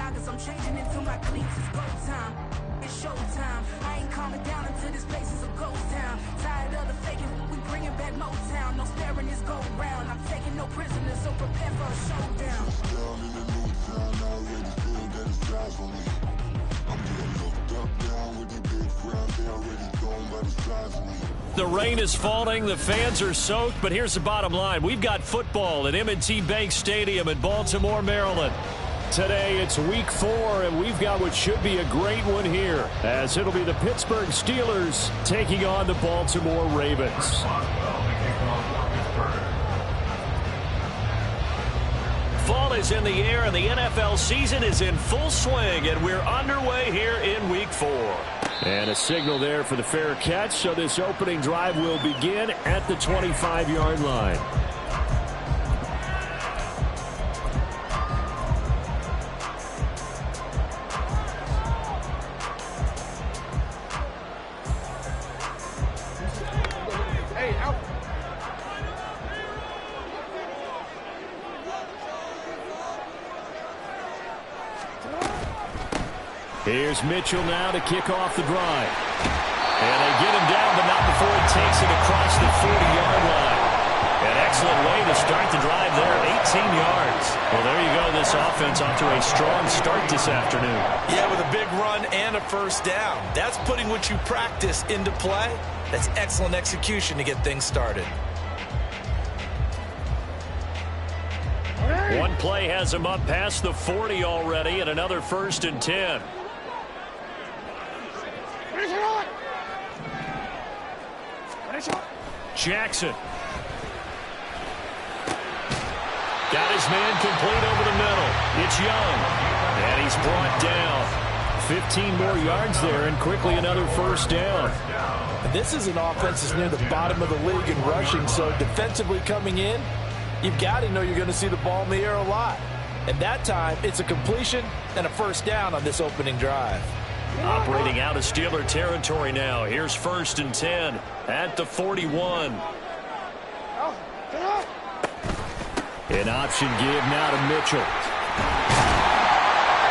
joggers, I'm changing into my cleats. It's go time. It's showtime. I ain't calming down until this place is a ghost town. Tired of the faking, we bringing back Motown. No sparing this go round. I'm taking no prisoners, so prepare for a showdown. Down in the new town, already feel that it's eyes on me. I'm getting looked up, down with the big crowd. They already gone by the size of me. The rain is falling, the fans are soaked, but here's the bottom line. We've got football at M&T Bank Stadium in Baltimore, Maryland. Today it's week 4, and we've got what should be a great one here, as it'll be the Pittsburgh Steelers taking on the Baltimore Ravens. Fall is in the air, and the NFL season is in full swing, and we're underway here in week 4. And a signal there for the fair catch, so this opening drive will begin at the 25-yard line. Here's Mitchell now to kick off the drive. And they get him down, but not before he takes it across the 40-yard line. An excellent way to start the drive there, 18 yards. Well, there you go. This offense off to a strong start this afternoon. Yeah, with a big run and a first down. That's putting what you practice into play. That's excellent execution to get things started. One play has him up past the 40 already, and another 1st and 10. Jackson. Got his man complete over the middle. It's Young. And he's brought down. 15 more yards there, and quickly another 1st down. And this is an offense that's near the bottom of the league in rushing, so defensively coming in, you've got to know you're going to see the ball in the air a lot. And that time, it's a completion and a 1st down on this opening drive. Operating out of Steeler territory now. Here's 1st and 10 at the 41. An option give now to Mitchell.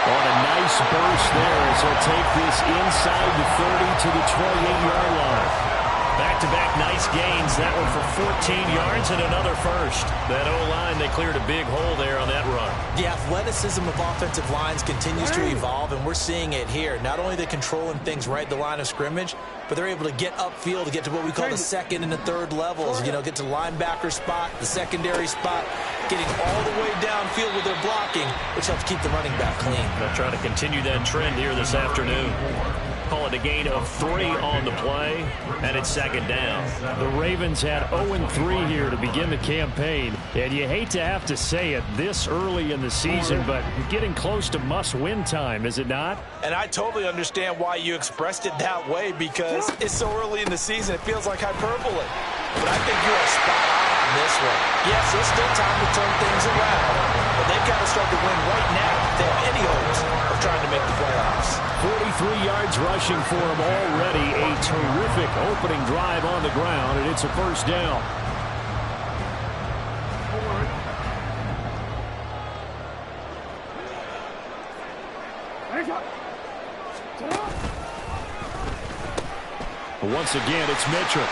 On a nice burst there as he'll take this inside the 30 to the 28-yard line. Back-to-back nice gains. That one for 14 yards and another 1st. That O-line, they cleared a big hole there on that run. The athleticism of offensive lines continues to evolve, and we're seeing it here. Not only are they controlling things right at the line of scrimmage, but they're able to get upfield to get to what we call the 2nd and the 3rd levels. You know, get to linebacker spot, the secondary spot, getting all the way downfield with their blocking, which helps keep the running back clean. They'll try to continue that trend here this afternoon. Call it a gain of 3 on the play, and it's 2nd down. The Ravens had 0-3 here to begin the campaign, and you hate to have to say it this early in the season, but getting close to must-win time, is it not? And I totally understand why you expressed it that way, because it's so early in the season, it feels like hyperbole. But I think you are spot on this one. Yes, there's still time to turn things around, but they've got to start to win right now if they have any hopes of trying to make the playoffs. 43 yards rushing for him already. A terrific opening drive on the ground, and it's a 1st down. Once again, it's Mitchell.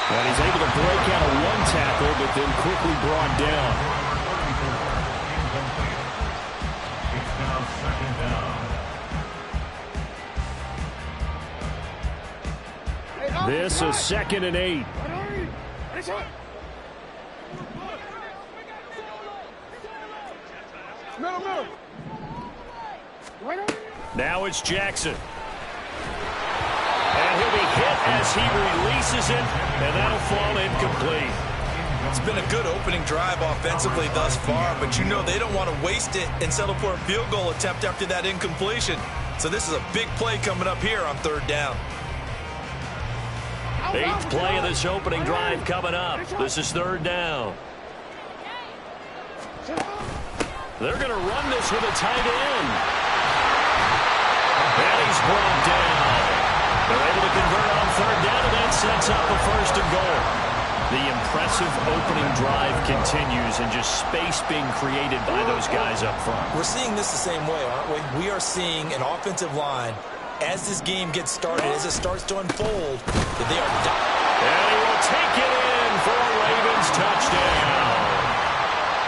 And he's able to break out of one tackle, but then quickly brought down. This is 2nd and 8. Now it's Jackson. And he'll be hit as he releases it, and that'll fall incomplete. It's been a good opening drive offensively thus far, but you know they don't want to waste it and settle for a field goal attempt after that incompletion. So this is a big play coming up here on 3rd down. 8th play of this opening drive coming up. This is 3rd down. They're going to run this with a tight end. And he's brought down. They're able to convert on 3rd down, and that sets up a 1st and goal. The impressive opening drive continues and just space being created by those guys up front. We're seeing this the same way, aren't we? We are seeing an offensive line, as this game gets started, as it starts to unfold, that they are and he will take it in for a Ravens touchdown.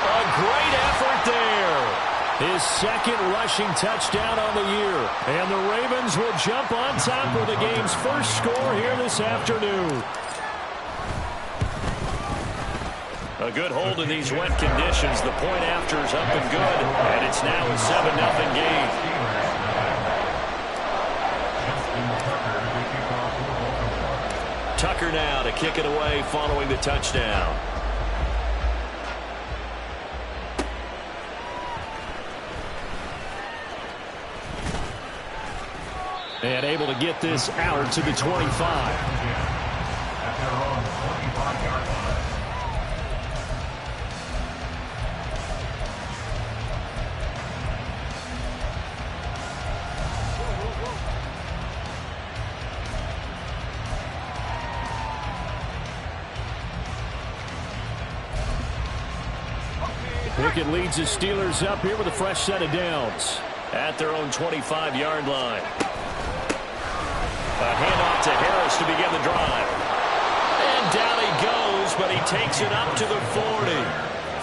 A great effort there. His second rushing touchdown on the year. And the Ravens will jump on top with the game's first score here this afternoon. A good hold in these wet conditions. The point after is up and good. And it's now a 7-0 game. Tucker now to kick it away following the touchdown. And able to get this out to the 25. Pickett leads his Steelers up here with a fresh set of downs at their own 25-yard line. A handoff to Harris to begin the drive. And down he goes, but he takes it up to the 40.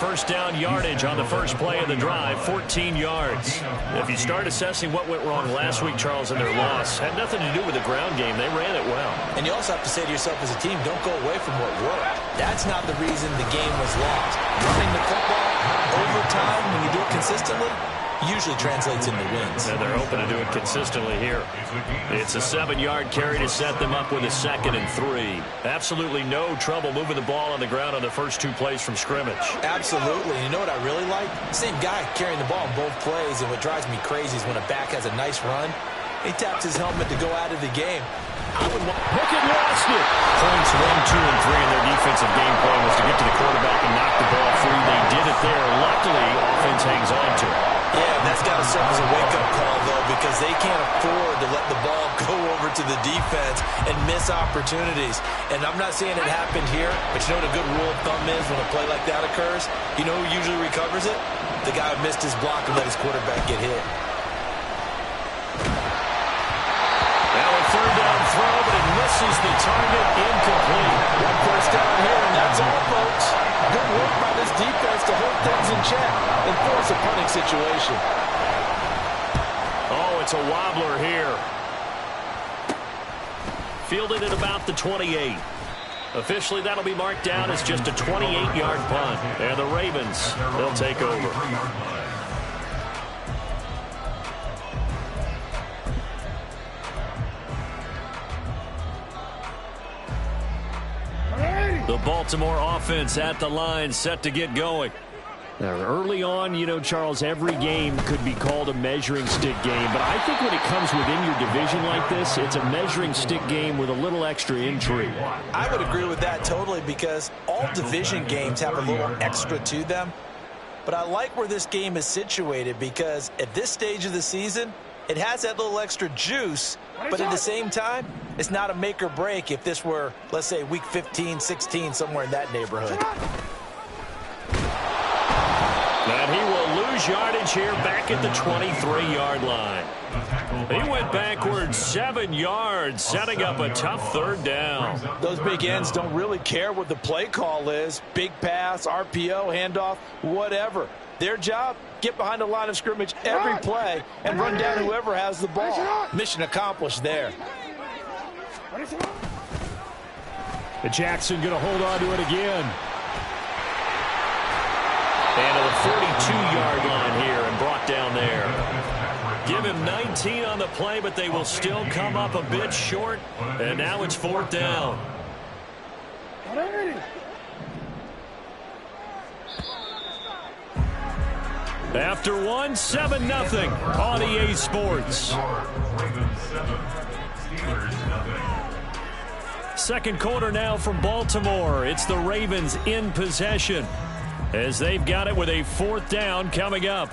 First down yardage on the first play of the drive, 14 yards. If you start assessing what went wrong last week, Charles, in their loss, had nothing to do with the ground game. They ran it well. And you also have to say to yourself as a team, don't go away from what worked. That's not the reason the game was lost. Running the football over time, when you do it consistently, usually translates into wins. And they're hoping to do it consistently here. It's a 7-yard carry to set them up with a 2nd and 3. Absolutely no trouble moving the ball on the ground on the first 2 plays from scrimmage. Absolutely. You know what I really like? Same guy carrying the ball in both plays, and what drives me crazy is when a back has a nice run, he taps his helmet to go out of the game. Pickett lost it. Points 1, 2, and 3 in their defensive game plan was to get to the quarterback and knock the ball free. They did it there. Luckily, offense hangs on to it. Yeah, and that's got to serve as a wake-up call, though, because they can't afford to let the ball go over to the defense and miss opportunities. And I'm not saying it happened here, but you know what a good rule of thumb is when a play like that occurs? You know who usually recovers it? The guy who missed his block and let his quarterback get hit. Now a third down throw, but it misses the target, incomplete. One first down here, and that's all, folks. Good work by this defense to hold things in check and force a punting situation. Oh, it's a wobbler here. Fielded at about the 28. Officially, that'll be marked down as just a 28-yard punt. And the Ravens, they'll take over. The Baltimore offense at the line, set to get going. Now, early on, you know, Charles, every game could be called a measuring stick game. But I think when it comes within your division like this, it's a measuring stick game with a little extra intrigue. I would agree with that totally, because all division games have a little extra to them. But I like where this game is situated, because at this stage of the season, it has that little extra juice. But at the same time, it's not a make or break if this were, let's say, week 15, 16, somewhere in that neighborhood. And he will lose yardage here back at the 23-yard line. He went backwards 7 yards, setting up a tough third down. Those big ends don't really care what the play call is. Big pass, RPO, handoff, whatever. Their job, get behind the line of scrimmage every play and run down whoever has the ball. Mission accomplished there. Jackson going to hold on to it again. And to the 42-yard line here and brought down there. Give him 19 on the play, but they will still come up a bit short. And now it's 4th down. After one, 7-0 on EA Sports. Second quarter now from Baltimore. It's the Ravens in possession, as they've got it with a 4th down coming up.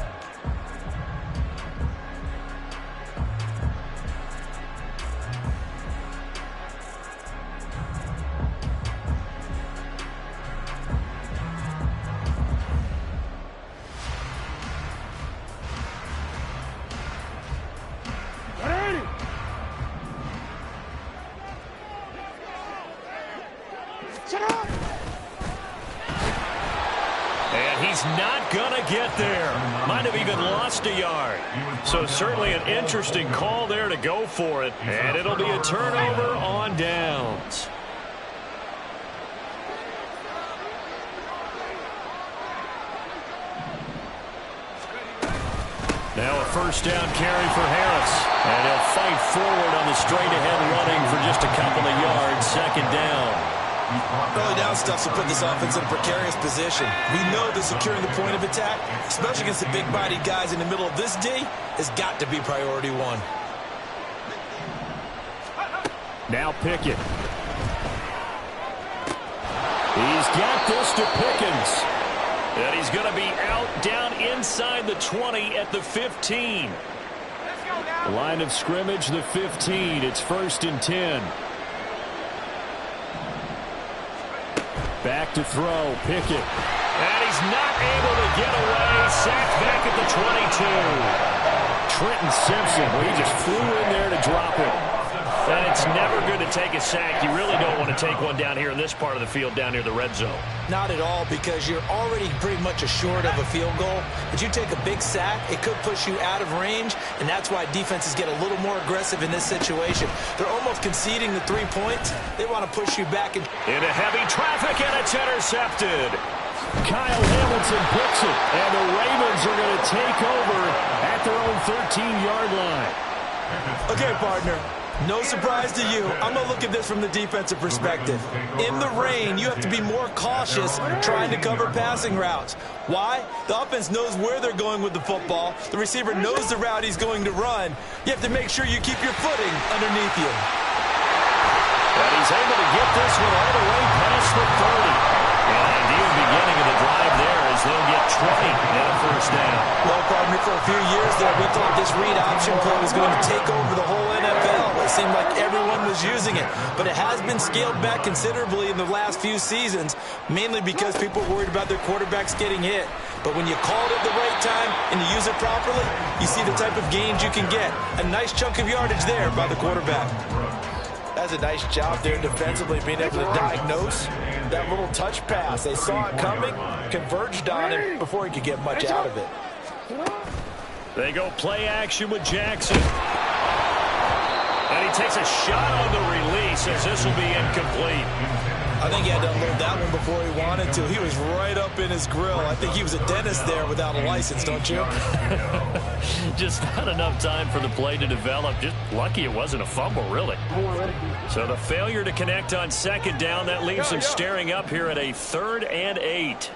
he's not going to get there. Might have even lost a yard. So certainly an interesting call there to go for it. And it'll be a turnover on downs. Now a first down carry for Harris. And he'll fight forward on the straight-ahead running for just a couple of yards. Second down. Early down stuff will put this offense in a precarious position. We know that securing the point of attack, especially against the big-bodied guys in the middle of this D, has got to be priority one. Now Pickett. He's got this to Pickens. And he's going to be out down inside the 20 at the 15. Line of scrimmage, the 15. It's 1st and 10. Back to throw, Pickett. And he's not able to get away. Sacked back at the 22. Trenton Simpson, well, he just flew in there to drop it. And it's never good to take a sack. You really don't want to take one down here in this part of the field, down near the red zone. Not at all, because you're already pretty much assured of a field goal. But you take a big sack, it could push you out of range, and that's why defenses get a little more aggressive in this situation. They're almost conceding the 3 points. They want to push you back. Into heavy traffic, and it's intercepted. Kyle Hamilton picks it, and the Ravens are going to take over at their own 13-yard line. Okay, partner. No surprise to you. I'm going to look at this from the defensive perspective. In the rain, you have to be more cautious trying to cover passing routes. Why? The offense knows where they're going with the football. The receiver knows the route he's going to run. You have to make sure you keep your footing underneath you. And he's able to get this one all the way past the 30. An ideal beginning of the drive there as they'll get 20 and a first down. Well, partner, for a few years there, we thought this read option play was going to take over the whole NFL. It seemed like everyone was using it, but it has been scaled back considerably in the last few seasons, mainly because people are worried about their quarterbacks getting hit. But when you call it at the right time and you use it properly, you see the type of gains you can get. A nice chunk of yardage there by the quarterback. That's a nice job there defensively, being able to diagnose that little touch pass. They saw it coming, converged on him before he could get much out of it. They go play action with Jackson. And he takes a shot on the release as this will be incomplete. I think he had to unload that one before he wanted to. He was right up in his grill. I think he was a dentist there without a license, don't you? Just not enough time for the play to develop. Just lucky it wasn't a fumble, really. So the failure to connect on second down, that leaves him staring up here at a 3rd and 8.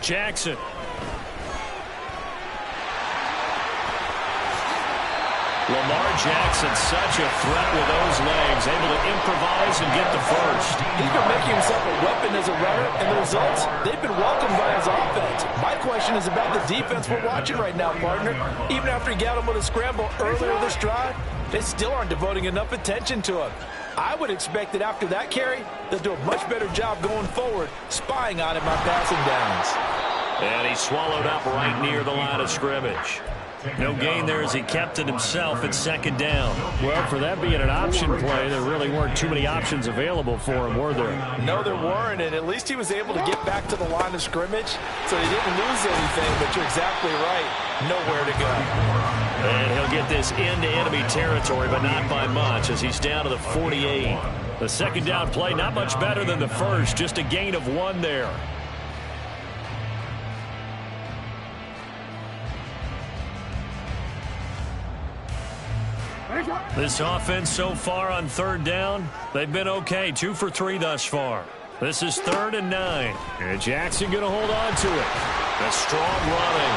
Jackson. Lamar Jackson, such a threat with those legs, able to improvise and get the first. He's been making himself a weapon as a runner, and the results, they've been welcomed by his offense. My question is about the defense we're watching right now, partner. Even after he got him with a scramble earlier this drive, they still aren't devoting enough attention to him. I would expect that after that carry, they'll do a much better job going forward, spying on him on passing downs. And he's swallowed up right near the line of scrimmage. No gain there as he kept it himself at second down. Well, for that being an option play, there really weren't too many options available for him, were there? No, there weren't, and at least he was able to get back to the line of scrimmage, so he didn't lose anything, but you're exactly right. Nowhere to go. And he'll get this into enemy territory, but not by much, as he's down to the 48. The second down play, not much better than the first, just a gain of 1 there. This offense so far on 3rd down, they've been okay. 2 for 3 thus far. This is 3rd and 9. And Jackson going to hold on to it. A strong running.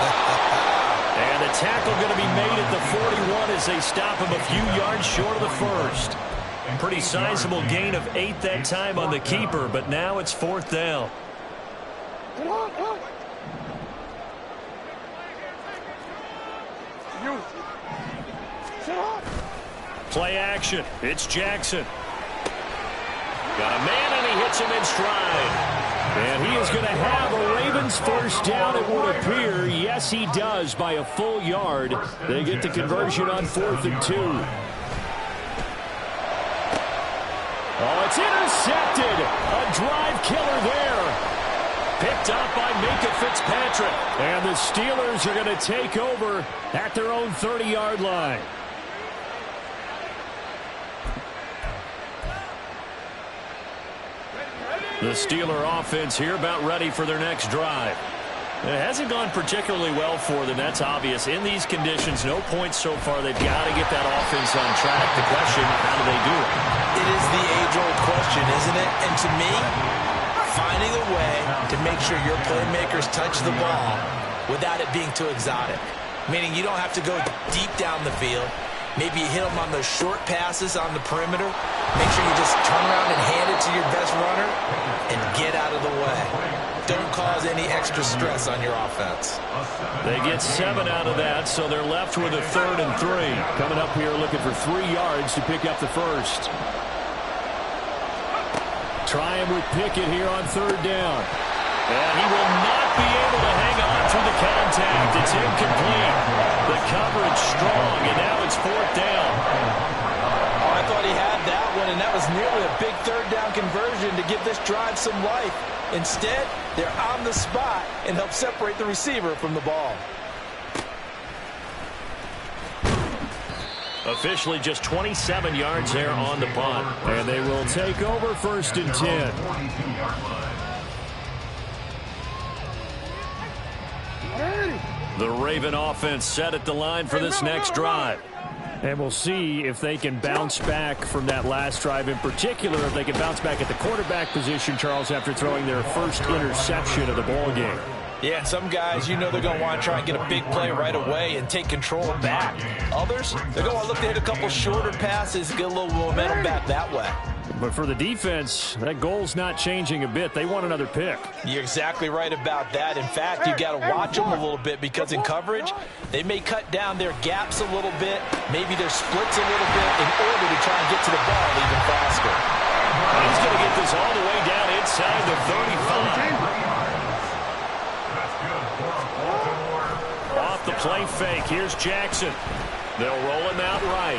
And the tackle going to be made at the 41 as they stop him a few yards short of the first. Pretty sizable gain of 8 that time on the keeper, but now it's 4th down. Play action. It's Jackson. Got a man, and he hits him in stride. And he is going to have a Ravens first down, it would appear. Yes, he does, by a full yard. They get the conversion on 4th and 2. Oh, it's intercepted. A drive killer there. Picked up by Minka Fitzpatrick. And the Steelers are going to take over at their own 30-yard line. The Steeler offense here about ready for their next drive. It hasn't gone particularly well for them. That's obvious. In these conditions, no points so far. They've got to get that offense on track. The question, how do they do it? It is the age-old question, isn't it? And to me, finding a way to make sure your playmakers touch the ball without it being too exotic. Meaning you don't have to go deep down the field. Maybe you hit them on those short passes on the perimeter. Make sure you just turn around and hand it to your best runner and get out of the way. Don't cause any extra stress on your offense. They get 7 out of that, so they're left with a 3rd and 3. Coming up here looking for 3 yards to pick up the first. Trying with Pickett here on 3rd down. And he will not be able to hang on through the contact. It's incomplete. The coverage strong, and now it's 4th down. Oh, I thought he had that one, and that was nearly a big 3rd down conversion to give this drive some life. Instead, they're on the spot and help separate the receiver from the ball. Officially just 27 yards there on the punt. And they will take over 1st and 10. The Raven offense set at the line for this next drive. And we'll see if they can bounce back from that last drive. In particular, if they can bounce back at the quarterback position, Charles, after throwing their first interception of the ball game. Yeah, and some guys, you know they're going to want to try and get a big play right away and take control back. Others, they're going to look to hit a couple shorter passes, get a little momentum back that way. But for the defense, that goal's not changing a bit. They want another pick. You're exactly right about that. In fact, you got to watch them a little bit because in coverage, they may cut down their gaps a little bit, maybe their splits a little bit in order to try and get to the ball even faster. He's going to get this all the way down inside the 35. Off the play fake. Here's Jackson. They'll roll him out right.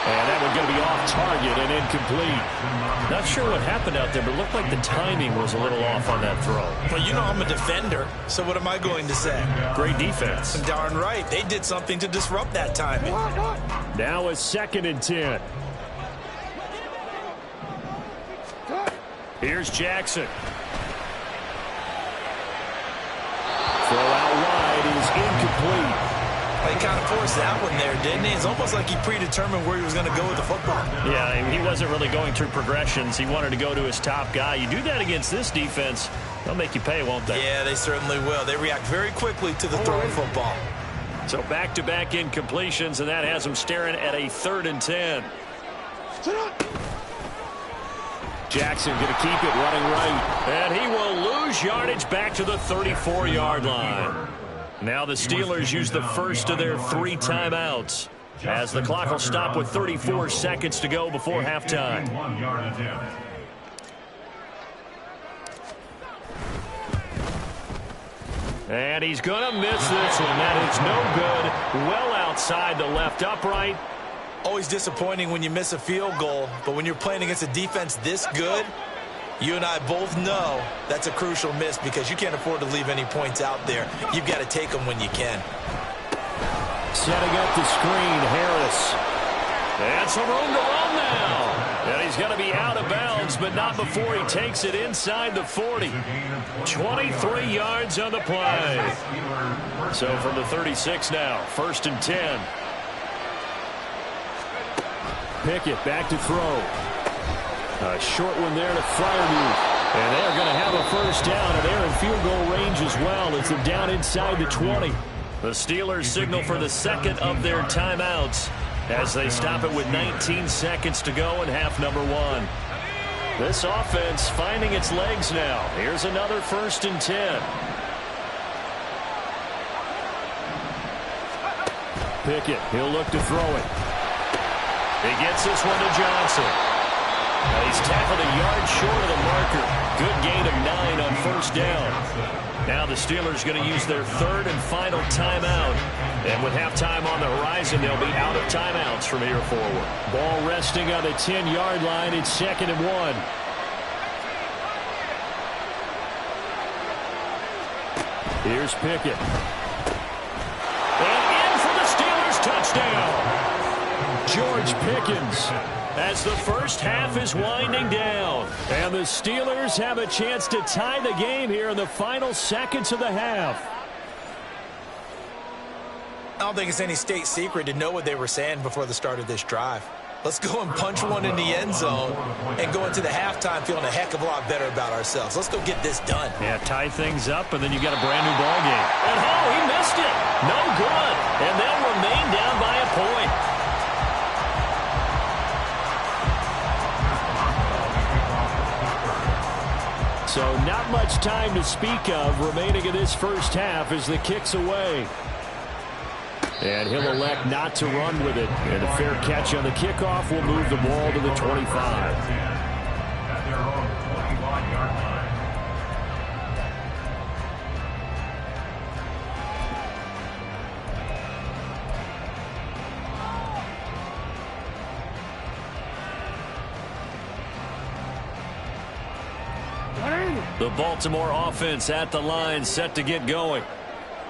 And that one's going to be off target and incomplete. Not sure what happened out there, but it looked like the timing was a little off on that throw. Well, you know I'm a defender, so what am I going to say? Great defense. Darn right. They did something to disrupt that timing. Now it's 2nd and 10. Here's Jackson. Throw out wide is incomplete. He kind of forced that one there, didn't he? It's almost like he predetermined where he was going to go with the football. Yeah, he wasn't really going through progressions. He wanted to go to his top guy. You do that against this defense, they'll make you pay, won't they? Yeah, they certainly will. They react very quickly to the throwing football. So back-to-back incompletions, and that has them staring at a 3rd and 10. Jackson going to keep it running right. And he will lose yardage back to the 34-yard line. Now the Steelers use the first of their 3 timeouts as the clock will stop with 34 seconds to go before halftime. And he's going to miss this one. That is no good. Well outside the left upright. Always disappointing when you miss a field goal, but when you're playing against a defense this good, you and I both know that's a crucial miss because you can't afford to leave any points out there. You've got to take them when you can. Setting up the screen, Harris. And some room to run now. And he's going to be out of bounds, but not before he takes it inside the 40. 23 yards on the play. So from the 36 now, 1st and 10. Pickett back to throw. A short one there to Freiermuth. And they're going to have a first down, and they're in field goal range as well. It's down inside the 20. The Steelers signal for the 2nd of their timeouts as they stop it with 19 seconds to go in half number 1. This offense finding its legs now. Here's another 1st and 10. Pickett, he'll look to throw it. He gets this one to Johnson. He's tackled a yard short of the marker. good gain of 9 on first down. Now the Steelers going to use their third and final timeout. And with halftime on the horizon, they'll be out of timeouts from here forward. Ball resting on the 10-yard line. It's 2nd and 1. Here's Pickett. And in for the Steelers touchdown. George Pickens, as the first half is winding down. And the Steelers have a chance to tie the game here in the final seconds of the half. I don't think it's any state secret to know what they were saying before the start of this drive. Let's go and punch one in the end zone and go into the halftime feeling a heck of a lot better about ourselves. Let's go get this done. Yeah, tie things up, and then you got a brand new ball game. And oh, he missed it. No good. And they'll remain down by a point. So not much time to speak of remaining in this first half as the kick's away. And he'll elect not to run with it. And a fair catch on the kickoff will move the ball to the 25. The Baltimore offense at the line, set to get going.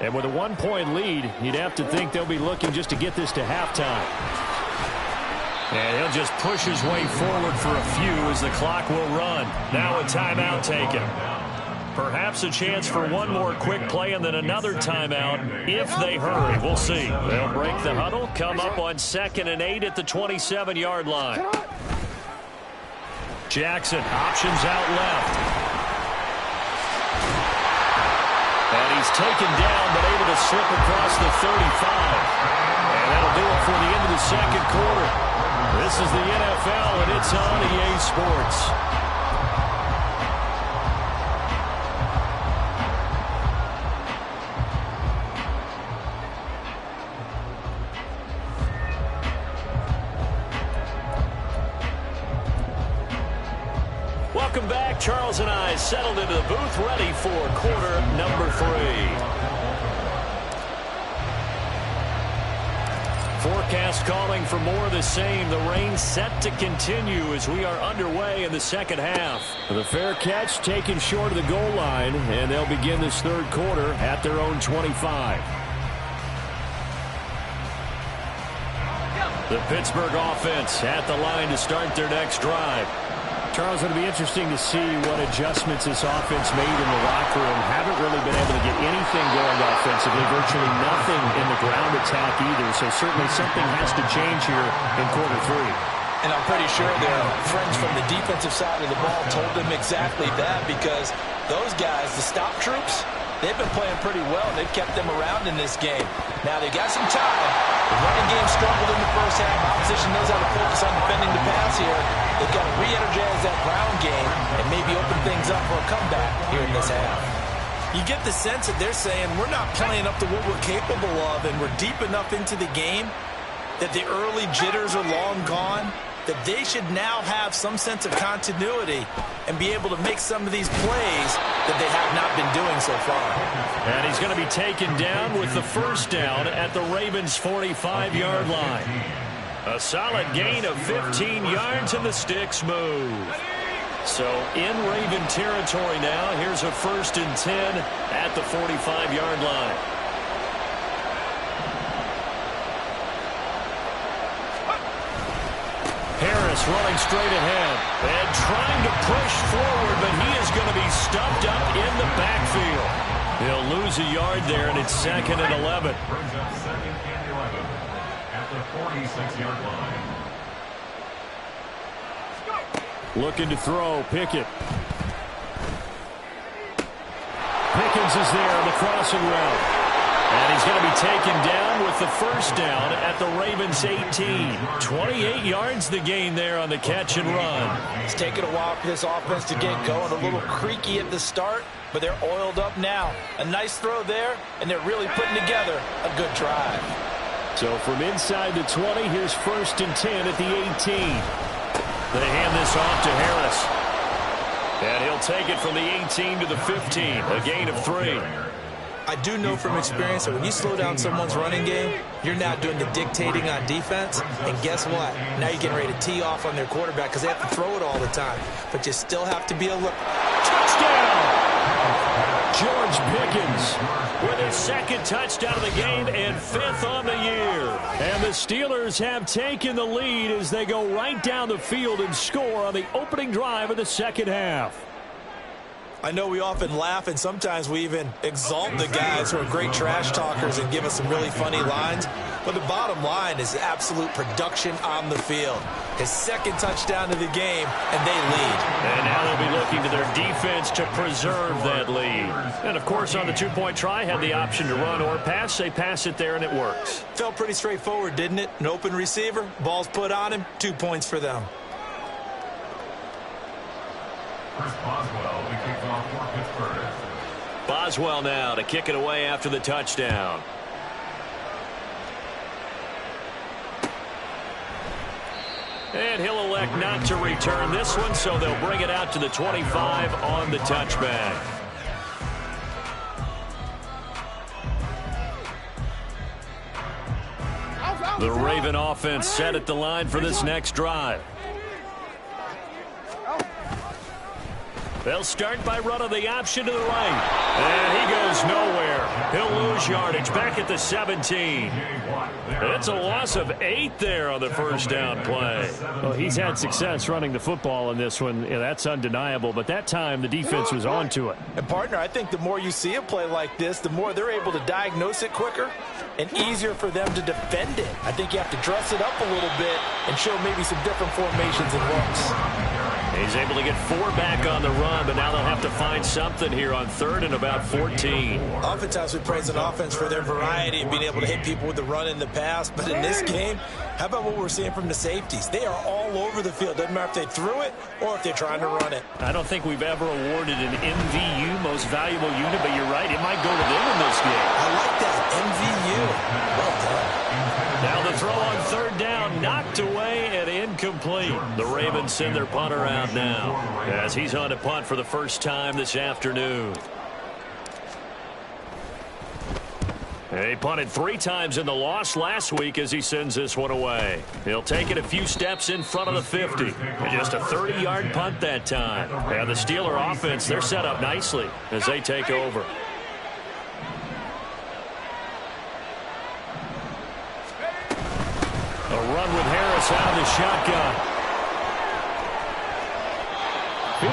And with a 1-point lead, you'd have to think they'll be looking just to get this to halftime. And he'll just push his way forward for a few as the clock will run. Now a timeout taken. Perhaps a chance for one more quick play and then another timeout if they hurry. We'll see. They'll break the huddle, come up on 2nd and 8 at the 27-yard line. Jackson, options out left. And he's taken down, but able to slip across the 35. And that'll do it for the end of the second quarter. This is the NFL, and it's on EA Sports. Welcome back. Charles and I settled into the booth, ready for quarter number 3. Forecast calling for more of the same. The rain set to continue as we are underway in the second half. The fair catch taken short of the goal line, and they'll begin this third quarter at their own 25. The Pittsburgh offense at the line to start their next drive. Charles, it'll be interesting to see what adjustments this offense made in the locker room. Haven't really been able to get anything going offensively, virtually nothing in the ground attack either. So certainly something has to change here in quarter 3. And I'm pretty sure their friends from the defensive side of the ball told them exactly that, because those guys, the stop troops, they've been playing pretty well, and they've kept them around in this game. Now they've got some time. The running game struggled in the first half. Opposition knows how to focus on defending the pass here. They've got to re-energize that ground game and maybe open things up for a comeback here in this half. You get the sense that they're saying we're not playing up to what we're capable of, and we're deep enough into the game that the early jitters are long gone, that they should now have some sense of continuity and be able to make some of these plays that they have not been doing so far. And he's going to be taken down with the first down at the Ravens' 45-yard line. A solid gain of 15 yards, and the sticks move. So in Raven territory now. Here's a 1st and 10 at the 45-yard line. Harris running straight ahead and trying to push forward, but he is going to be stuffed up in the backfield. He'll lose a yard there, and it's 2nd and 11. Brings up 2nd and 11 at the 46-yard line. Looking to throw, Pickett. Pickens is there on the crossing route. And he's going to be taken down with the first down at the Ravens' 18. 28 yards the gain there on the catch and run. It's taken a while for this offense to get going. A little creaky at the start, but they're oiled up now. A nice throw there, and they're really putting together a good drive. So from inside the 20, here's 1st and 10 at the 18. They hand this off to Harris. And he'll take it from the 18 to the 15, a gain of 3. I do know from experience that when you slow down someone's running game, you're now doing the dictating on defense. And guess what? Now you're getting ready to tee off on their quarterback because they have to throw it all the time. But you still have to be alert. Touchdown! George Pickens with his second touchdown of the game and 5th on the year. And the Steelers have taken the lead as they go right down the field and score on the opening drive of the second half. I know we often laugh and sometimes we even exalt the guys who are great trash talkers and give us some really funny lines. But the bottom line is absolute production on the field. His second touchdown of the game, and they lead. And now they'll be looking to their defense to preserve that lead. And, of course, on the two-point try, had the option to run or pass. They pass it there, and it works. Felt pretty straightforward, didn't it? An open receiver, ball's put on him, 2 points for them. Chris Boswell, the kickoff for Pittsburgh. Boswell now to kick it away after the touchdown. And he'll elect not to return this one, so they'll bring it out to the 25 on the touchback. The Raven offense set at the line for this next drive. They'll start by running the option to the right. And he goes nowhere. He'll lose yardage back at the 17. It's a loss of 8 there on the first down play. Well, he's had success running the football in this one. Yeah, that's undeniable. But that time, the defense was on to it. And, partner, I think the more you see a play like this, the more they're able to diagnose it quicker and easier for them to defend it. I think you have to dress it up a little bit and show maybe some different formations and looks. He's able to get 4 back on the run, but now they'll have to find something here on 3rd and about 14. Oftentimes we praise an offense for their variety and being able to hit people with the run in the past. But in this game, how about what we're seeing from the safeties? They are all over the field. Doesn't matter if they threw it or if they're trying to run it. I don't think we've ever awarded an MVU, most valuable unit, but you're right, it might go to them in this game. I like that, MVU. Well done. Now the throw on 3rd down, knocked away and incomplete. The Ravens send their punter out now as he's on to punt for the first time this afternoon. He punted 3 times in the loss last week as he sends this one away. He'll take it a few steps in front of the 50. And just a 30-yard punt that time. And the Steeler offense, they're set up nicely as they take over. A run with Harris out of the shotgun.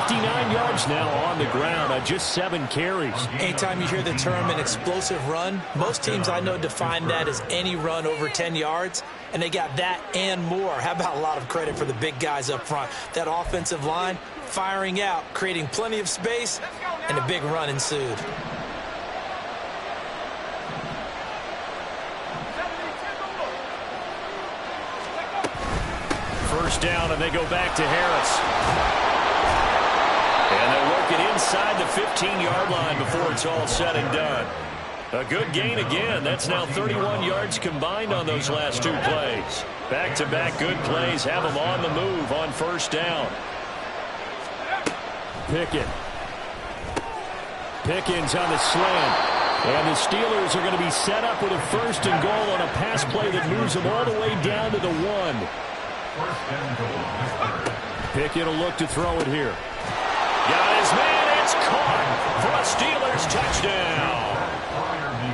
59 yards now on the ground on just 7 carries. Anytime you hear the term an explosive run, most teams I know define that as any run over 10 yards, and they got that and more. How about a lot of credit for the big guys up front? That offensive line firing out, creating plenty of space, and a big run ensued. First down, and they go back to Harris. And they'll work it inside the 15-yard line before it's all said and done. A good gain again. That's now 31 yards combined on those last 2 plays. Back-to-back good plays have them on the move on first down. Pickens on the slant. And the Steelers are going to be set up with a 1st and goal on a pass play that moves them all the way down to the 1. Pickett will look to throw it here. Got his man. It's caught for a Steelers touchdown.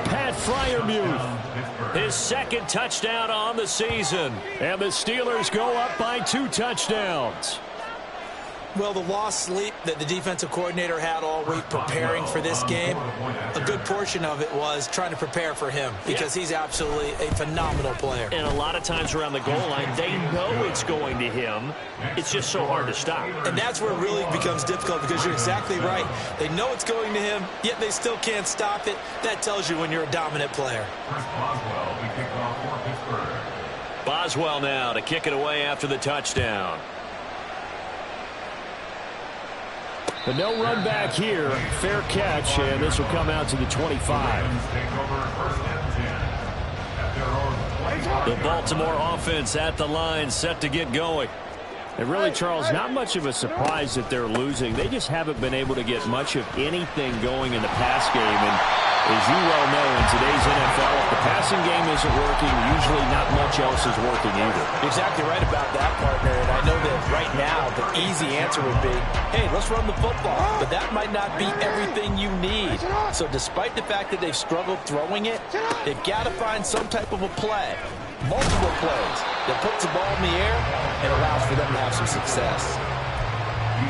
Pat Freiermuth, his 2nd touchdown on the season. And the Steelers go up by 2 touchdowns. Well, the lost sleep that the defensive coordinator had all week preparing for this game, a good portion of it was trying to prepare for him because he's absolutely a phenomenal player. And a lot of times around the goal line, they know it's going to him. It's just so hard to stop. And that's where it really becomes difficult because you're exactly right. They know it's going to him, yet they still can't stop it. That tells you when you're a dominant player. Boswell, the kickoff for Pittsburgh. Boswell now to kick it away after the touchdown. But no run back here. Fair catch, and this will come out to the 25. The Baltimore offense at the line, set to get going. And really, Charles, not much of a surprise that they're losing. They just haven't been able to get much of anything going in the pass game. And as you well know, in today's NFL, if the passing game isn't working, usually not much else is working either. Exactly right about that, partner. And I know that right now the easy answer would be, hey, let's run the football. But that might not be everything you need. So despite the fact that they've struggled throwing it, they've got to find some type of a play, multiple plays, that puts the ball in the air and allows for them to have some success.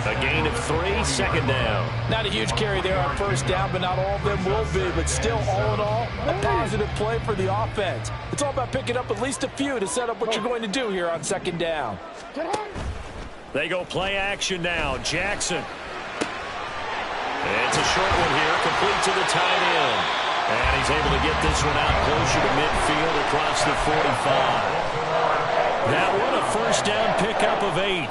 A gain of 3, second down. Not a huge carry there on first down, but not all of them will be. But still, all in all, a positive play for the offense. It's all about picking up at least a few to set up what you're going to do here on second down. They go play action now. Jackson. It's a short one here, complete to the tight end. And he's able to get this one out closer to midfield across the 45. That one a first down pickup of 8.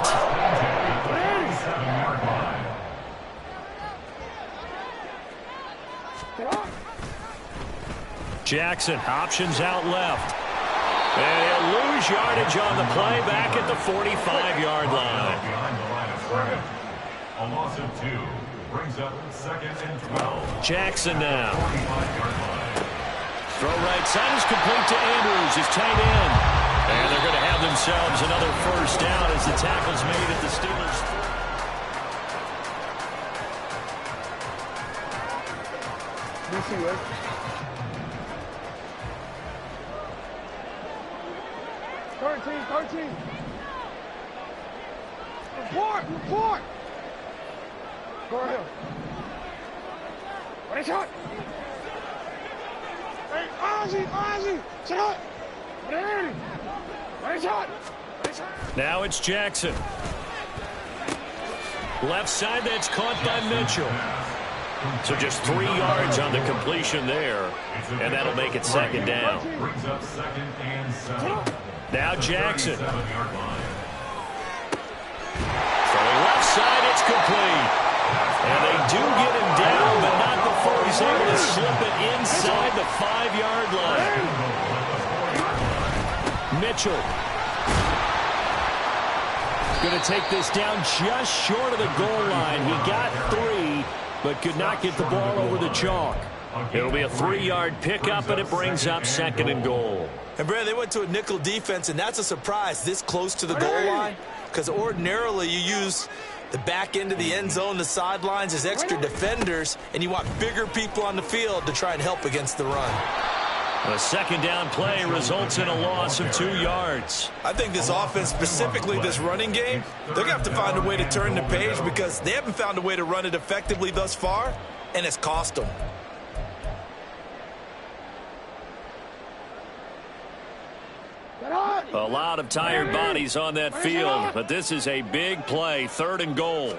Jackson options out left. And he'll lose yardage on the play back at the 45-yard line. Behind the line of scrimmage. A loss of 2 brings up 2nd and 12. Jackson now. 45-yard line. Throw right side is complete to Andrews, his tight end. And they're going to have themselves another first down as the tackle's made at the Steelers' 13. Report. Go ahead. What is shot? Hey, Ozzy. Sit up. What is shot? Now it's Jackson. Left side, that's caught by Mitchell. So just 3 yards on the completion there, and that'll make it second down. Brings up 2nd and 7. Now Jackson. 37-yard line. Throwing left side, it's complete. And they do get him down, but not before he's able to slip it inside the 5-yard line. Mitchell. Going to take this down just short of the goal line. He got 3, but could not get the ball over the chalk. It'll be a 3-yard pickup, and it brings up 2nd and goal. And, Brad, they went to a nickel defense, and that's a surprise this close to the goal line, because ordinarily you use the back end of the end zone, the sidelines as extra defenders, and you want bigger people on the field to try and help against the run. A second down play results in a loss of 2 yards. I think this offense, specifically this running game, they're going to have to find a way to turn the page because they haven't found a way to run it effectively thus far, and it's cost them. A lot of tired bodies on that field, but this is a big play, 3rd and goal.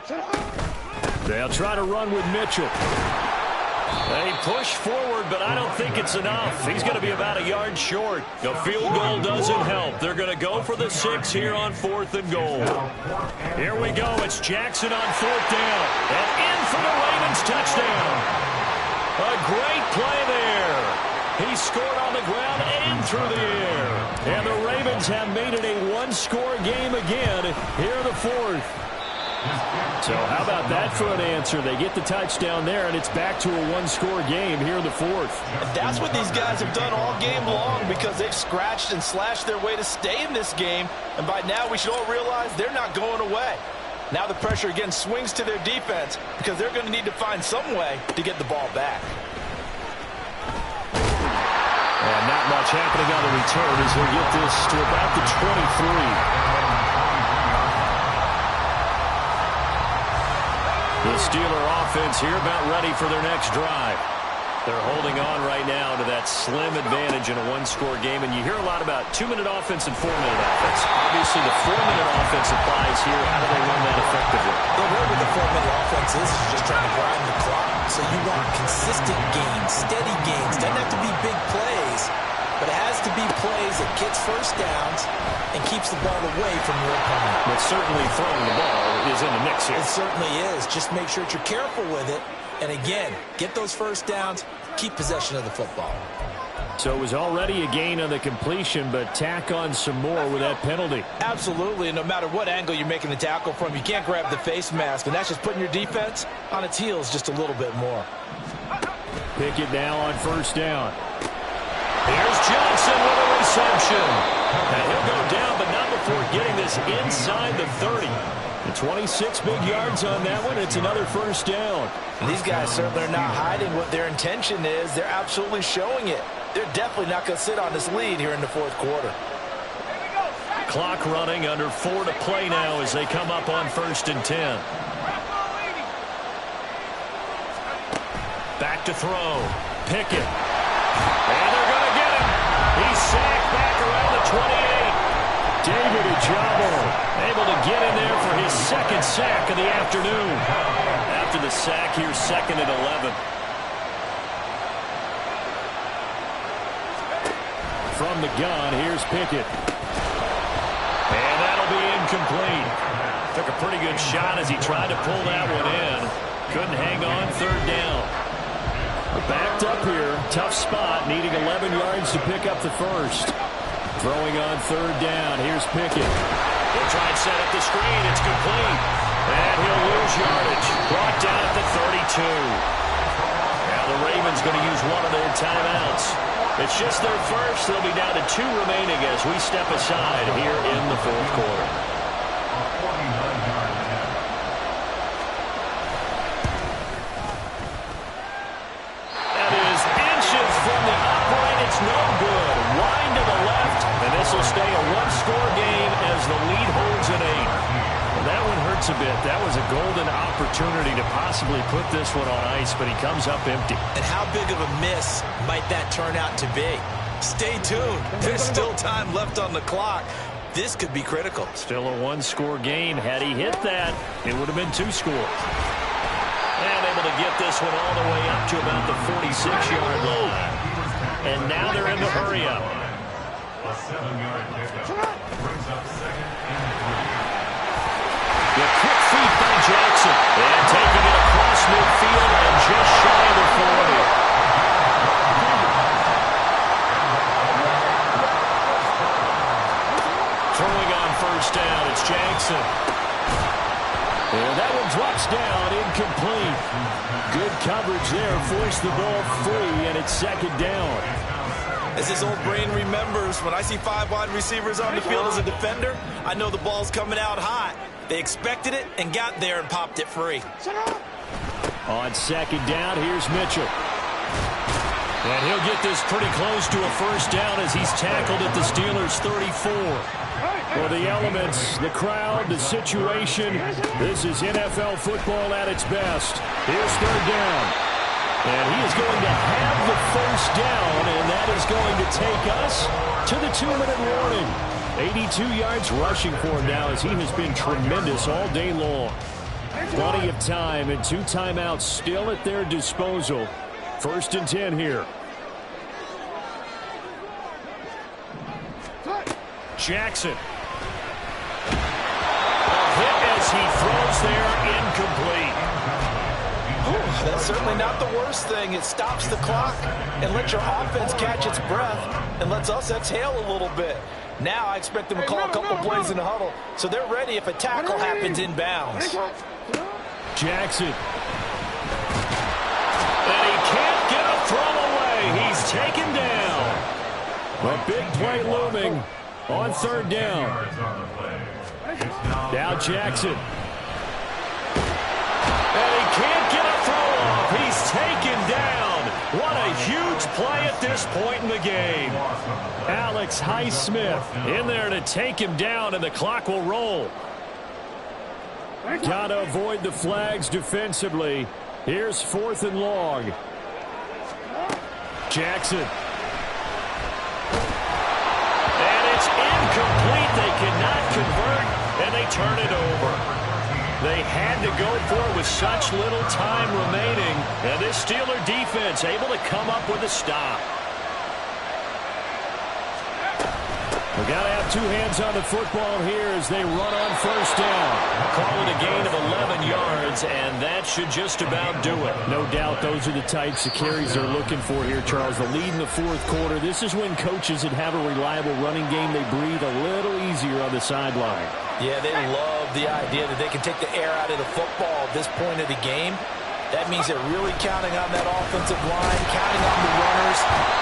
They'll try to run with Mitchell. They push forward, but I don't think it's enough. He's going to be about a yard short. The field goal doesn't help. They're going to go for the 6 here on 4th and goal. Here we go. It's Jackson on 4th down. And in for the Ravens touchdown. A great play there. He scored on the ground and through the air. And the Ravens have made it a 1-score game again here in the 4th. So how about that for an answer? They get the touchdown there, and it's back to a 1-score game here in the 4th. And that's what these guys have done all game long because they've scratched and slashed their way to stay in this game. And by now we should all realize they're not going away. Now the pressure again swings to their defense because they're going to need to find some way to get the ball back. And not much happening on the return as we get this to about the 23. The Steeler offense here about ready for their next drive. They're holding on right now to that slim advantage in a 1-score game. And you hear a lot about 2-minute offense and 4-minute offense. Obviously, the 4-minute offense applies here. How do they run that effectively? The way with the 4-minute offense is just trying to grind the clock. So you want consistent gains, steady gains. Doesn't have to be big plays, but it has to be plays that gets first downs and keeps the ball away from your opponent. But certainly throwing the ball is in the mix here. It certainly is. Just make sure that you're careful with it. And again, get those first downs, keep possession of the football. So it was already a gain on the completion, but tack on some more with that penalty. Absolutely, and no matter what angle you're making the tackle from, you can't grab the face mask, and that's just putting your defense on its heels just a little bit more. Pickett now on first down. Here's Johnson with a reception. Now he'll go down, but not before getting this inside the 30. And 26 big yards on that one. It's another first down. And these guys certainly are not hiding what their intention is. They're absolutely showing it. They're definitely not going to sit on this lead here in the fourth quarter. Clock running, under 4 to play now as they come up on 1st and 10. Back to throw. Pickett. And they're going to get him. He's sacked back around the 28. David Ojabo able to get in there for his second sack of the afternoon. After the sack, here's 2nd and 11. From the gun, here's Pickett. And that'll be incomplete. Took a pretty good shot as he tried to pull that one in. Couldn't hang on, 3rd down. Backed up here, tough spot, needing 11 yards to pick up the first. Throwing on 3rd down, here's Pickett. He'll try and set up the screen, it's complete. And he'll lose yardage. Brought down at the 32. Now the Ravens going to use one of their timeouts. It's just their first. They'll be down to 2 remaining as we step aside here in the fourth quarter. That is inches from the upright. It's no good. Wide to the left, and this will stay a 1-score game as the lead holds at 8. Well, that one hurts a bit. That was a golden opportunity to possibly put this one on ice, but he comes up empty. And how big of a miss might that turn out to be? Stay tuned. There's still time left on the clock. This could be critical. Still a 1-score game. Had he hit that, it would have been 2 scores. And able to get this one all the way up to about the 46-yard line. And now they're in the hurry-up. A 7-yard pickup brings up 2nd and 3. The quick feet by Jackson. And taking it across midfield and just shy of the 40. Throwing on first down, it's Jackson. And that one drops down, incomplete. Good coverage there, forced the ball free, and it's 2nd down. As his old brain remembers, when I see 5 wide receivers on the field as a defender, I know the ball's coming out hot. They expected it and got there and popped it free. On 2nd down, here's Mitchell. And he'll get this pretty close to a first down as he's tackled at the Steelers' 34. For the elements, the crowd, the situation, this is NFL football at its best. Here's 3rd down. And he is going to have the first down, and that is going to take us to the 2-minute warning. 82 yards rushing for him now as he has been tremendous all day long. Plenty of time and 2 timeouts still at their disposal. 1st and 10 here. Jackson. A hit as he throws there, incomplete. That's certainly not the worst thing. It stops the clock and lets your offense catch its breath and lets us exhale a little bit. Now I expect them to call a couple plays in the huddle, so they're ready if a tackle happens inbounds. Jackson. And he can't get a throw away. He's taken down. A big play looming on 3rd down. Now Jackson. And he can't get a throw off. He's taken down. What a huge play at this point in the game. Alex Highsmith in there to take him down, and the clock will roll. Got to avoid the flags defensively. Here's 4th and long. Jackson. And it's incomplete. They cannot convert, and they turn it over. They had to go for it with such little time remaining. And this Steeler defense able to come up with a stop. We got to have two hands on the football here as they run on first down. Call it a gain of 11 yards, and that should just about do it. No doubt those are the types of carries they're looking for here, Charles. The lead in the fourth quarter. This is when coaches that have a reliable running game, they breathe a little easier on the sideline. Yeah, they love the idea that they can take the air out of the football at this point of the game. That means they're really counting on that offensive line, counting on the runners,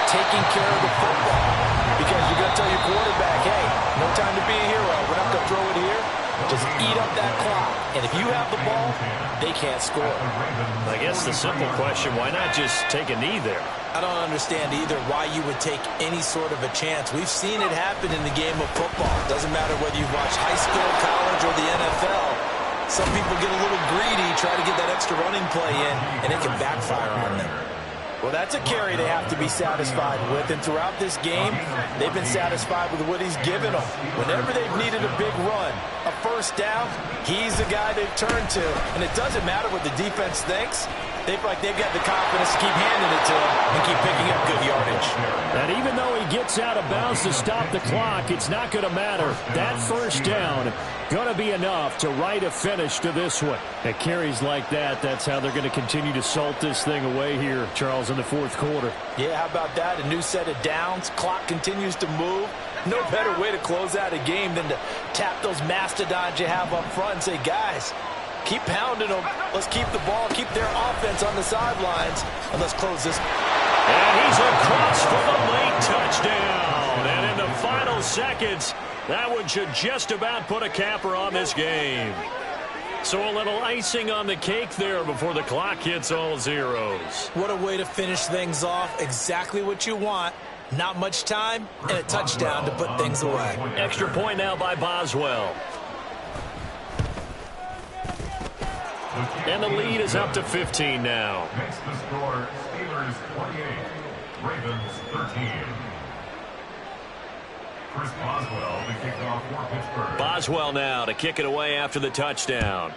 taking care of the football. Because you're going to tell your quarterback, hey, no time to be a hero. We're not going to throw it here. Just eat up that clock. And if you have the ball, they can't score. I guess the simple question, why not just take a knee there? I don't understand either why you would take any sort of a chance. We've seen it happen in the game of football. Doesn't matter whether you've watched high school, college, or the NFL. Some people get a little greedy, try to get that extra running play in, and it can backfire on them. Well, that's a carry they have to be satisfied with, and throughout this game, they've been satisfied with what he's given them. Whenever they've needed a big run, a first down, he's the guy they've turned to, and it doesn't matter what the defense thinks. They feel like they've got the confidence to keep handing it to him and keep picking up good yardage. And even though he gets out of bounds to stop the clock, it's not going to matter. That first down going to be enough to write a finish to this one. At carries like that, that's how they're going to continue to salt this thing away here, Charles, in the fourth quarter. Yeah, how about that? A new set of downs. Clock continues to move. No better way to close out a game than to tap those mastodons you have up front and say, guys, keep pounding them. Let's keep the ball, keep their offense on the sidelines, and let's close this. And he's across for the late touchdown. And in the final seconds, that one should just about put a capper on this game. So a little icing on the cake there before the clock hits all zeros. What a way to finish things off. Exactly what you want. Not much time and a touchdown to put things away. Extra point now by Boswell. And the lead is up to 15 now. Makes the score Steelers 28, Ravens 13. Chris Boswell to kick off for Pittsburgh. Boswell now to kick it away after the touchdown.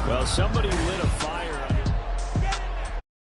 Well, somebody lit a fire.